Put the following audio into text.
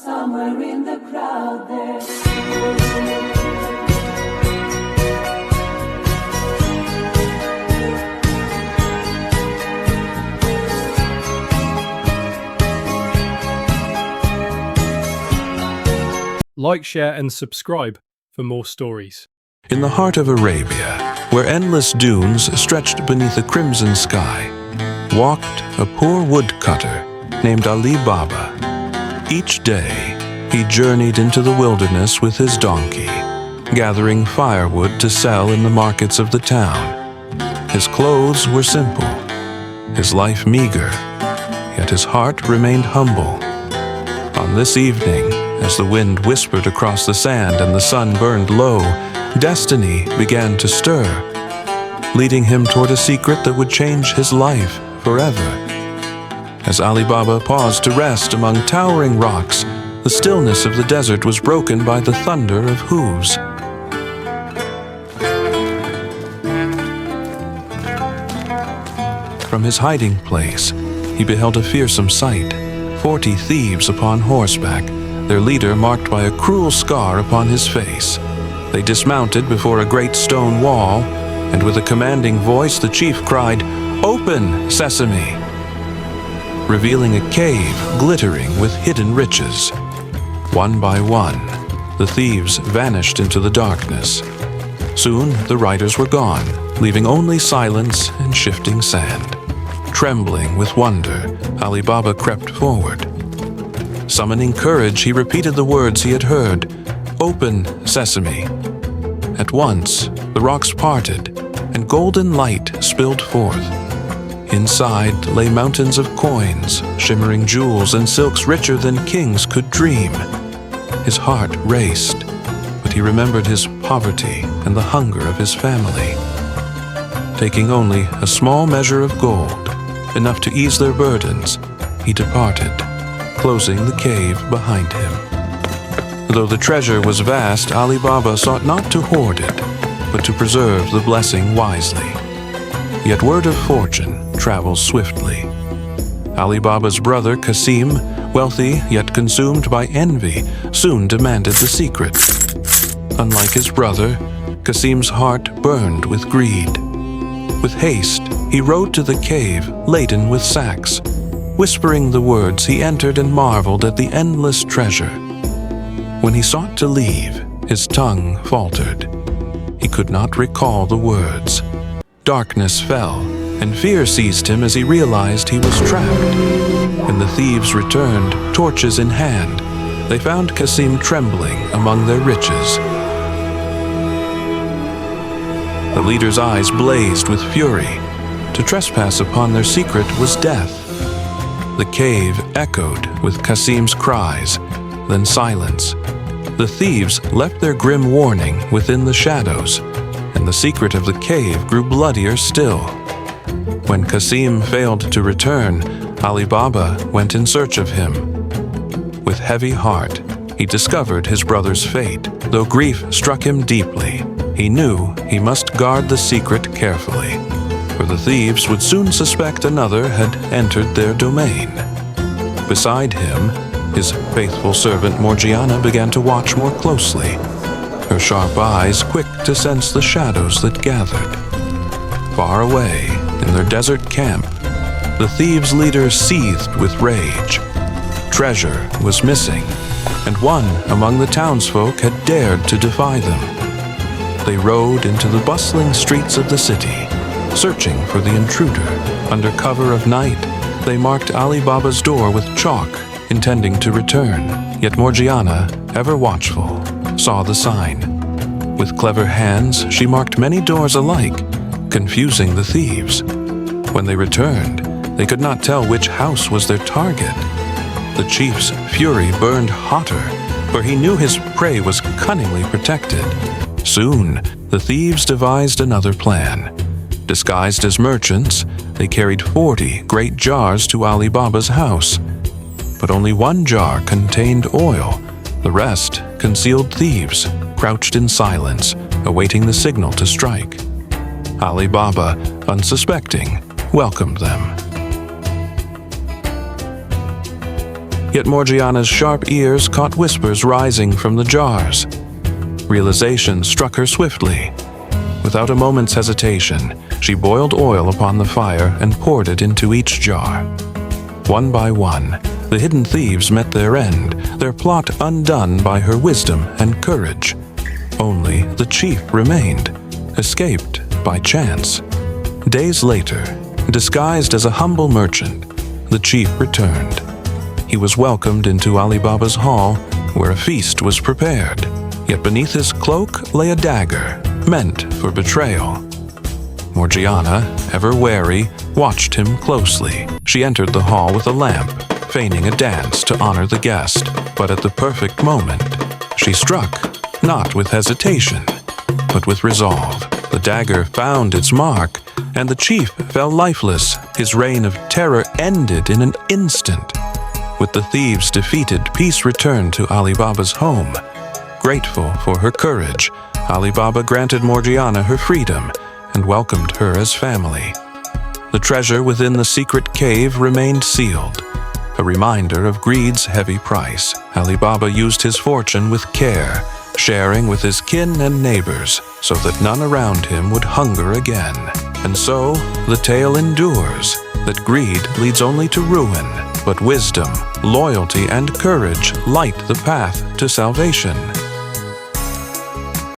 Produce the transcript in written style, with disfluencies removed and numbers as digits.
somewhere in the crowd there. Like, share and subscribe for more stories. In the heart of Arabia, where endless dunes stretched beneath a crimson sky, walked a poor woodcutter named Ali Baba. Each day, he journeyed into the wilderness with his donkey, gathering firewood to sell in the markets of the town. His clothes were simple, his life meager, yet his heart remained humble. On this evening, as the wind whispered across the sand and the sun burned low, destiny began to stir, leading him toward a secret that would change his life forever. As Ali Baba paused to rest among towering rocks, the stillness of the desert was broken by the thunder of hooves. From his hiding place, he beheld a fearsome sight: 40 thieves upon horseback, their leader marked by a cruel scar upon his face. They dismounted before a great stone wall, and with a commanding voice the chief cried, "Open, Sesame!" revealing a cave glittering with hidden riches. One by one, the thieves vanished into the darkness. Soon the riders were gone, leaving only silence and shifting sand. Trembling with wonder, Ali Baba crept forward. Summoning courage, he repeated the words he had heard, "Open, Sesame!" At once, the rocks parted, and golden light spilled forth. Inside lay mountains of coins, shimmering jewels and silks richer than kings could dream. His heart raced, but he remembered his poverty and the hunger of his family. Taking only a small measure of gold, enough to ease their burdens, he departed, closing the cave behind him. Though the treasure was vast, Ali Baba sought not to hoard it, but to preserve the blessing wisely. Yet word of fortune travels swiftly. Ali Baba's brother Casim, wealthy yet consumed by envy, soon demanded the secret. Unlike his brother, Casim's heart burned with greed. With haste, he rode to the cave laden with sacks. Whispering the words, he entered and marveled at the endless treasure. When he sought to leave, his tongue faltered. He could not recall the words. Darkness fell, and fear seized him as he realized he was trapped. When the thieves returned, torches in hand, they found Casim trembling among their riches. The leader's eyes blazed with fury. To trespass upon their secret was death. The cave echoed with Casim's cries, then silence. The thieves left their grim warning within the shadows, and the secret of the cave grew bloodier still. When Casim failed to return, Ali Baba went in search of him. With heavy heart, he discovered his brother's fate. Though grief struck him deeply, he knew he must guard the secret carefully, for the thieves would soon suspect another had entered their domain. Beside him, his faithful servant Morgiana began to watch more closely, her sharp eyes quick to sense the shadows that gathered. Far away, in their desert camp, the thieves' leader seethed with rage. Treasure was missing, and one among the townsfolk had dared to defy them. They rode into the bustling streets of the city, searching for the intruder. Under cover of night, they marked Ali Baba's door with chalk, intending to return. Yet Morgiana, ever watchful, saw the sign. With clever hands, she marked many doors alike, confusing the thieves. When they returned, they could not tell which house was their target. The chief's fury burned hotter, for he knew his prey was cunningly protected. Soon, the thieves devised another plan. Disguised as merchants, they carried 40 great jars to Ali Baba's house. But only one jar contained oil. The rest concealed thieves, crouched in silence, awaiting the signal to strike. Ali Baba, unsuspecting, welcomed them. Yet Morgiana's sharp ears caught whispers rising from the jars. Realization struck her swiftly. Without a moment's hesitation, she boiled oil upon the fire and poured it into each jar. One by one, the hidden thieves met their end, their plot undone by her wisdom and courage. Only the chief remained, escaped by chance. Days later, disguised as a humble merchant, the chief returned. He was welcomed into Ali Baba's hall, where a feast was prepared. Yet beneath his cloak lay a dagger, meant for betrayal. Morgiana, ever wary, watched him closely. She entered the hall with a lamp, feigning a dance to honor the guest. But at the perfect moment, she struck, not with hesitation, but with resolve. The dagger found its mark, and the chief fell lifeless. His reign of terror ended in an instant. With the thieves defeated, peace returned to Ali Baba's home. Grateful for her courage, Ali Baba granted Morgiana her freedom and welcomed her as family. The treasure within the secret cave remained sealed, a reminder of greed's heavy price. Ali Baba used his fortune with care, sharing with his kin and neighbors so that none around him would hunger again. And so, the tale endures, that greed leads only to ruin, but wisdom, loyalty, and courage light the path to salvation.